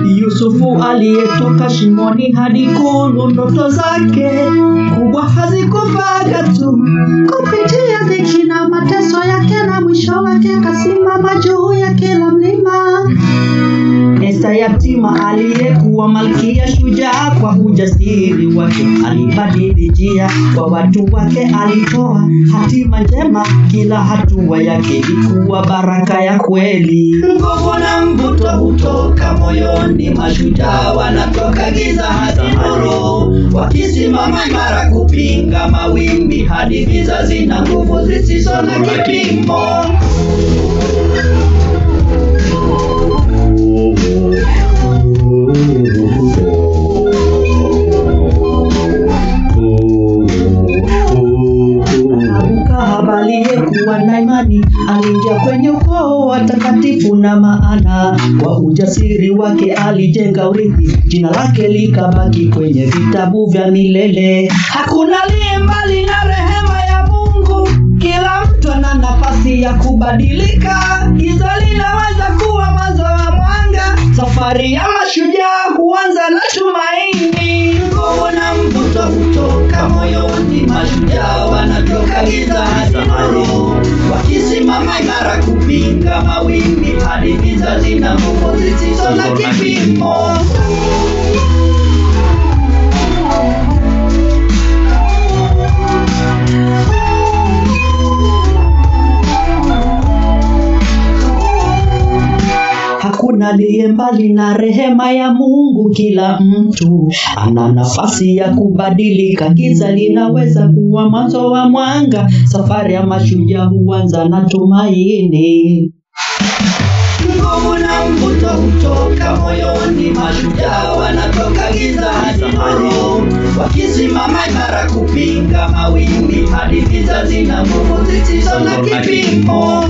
Yusufu aliyetoka shimoni hadi ikulu, ndoto zake kubwa hazikufaga tu. Kupitia dhiki na mateso yake, na mwisho wake akasimama juu ya kila mlima. Esta yatima aliyekuwa malkia shujaa, kwa ujasiri wake alibadili njia. Kwa watu wake alitoa hatima njema, kila hatua yake ilikuwa baraka ya kweli. Nguvu na mvuto hutoka moyoni, mashujaa wanatoka giza hadi nuru, wakisimama imara kupinga mawimbi, hadi vizazi na nguvu zisizo na kipimo. Aliyekuwa na imani aliingia kwenye ukoo watakatifu na maana. Kwa ujasiri wake alijenga urithi, jina lake likabaki kwenye vitabu vya milele. Hakuna aliye mbali na rehema ya Mungu, kila mtu ana nafasi ya kubadilika. Giza linaweza kuwa mwanzo wa mwanga, safari ya mashujaa huanza na tumaini. Nguvu na mvuto hutoka moyoni, mashujaa wanatoka giza hadi nuru, wakisimama imara kupinga mawimbi, hadi vizazi na nguvu zisizo na kipimo. Hakuna aliye mbali na rehema ya Mungu, kila mtu ana nafasi ya kubadilika. Giza linaweza kuwa mwanzo wa mwanga, safari ya mashujaa huanza na tumaini. Nguvu na mvuto hutoka moyoni, mashujaa wanatoka giza hadi nuru, wakisimama imara kupinga mawimbi, hadi vizazi na nguvu zisizo na kipimo.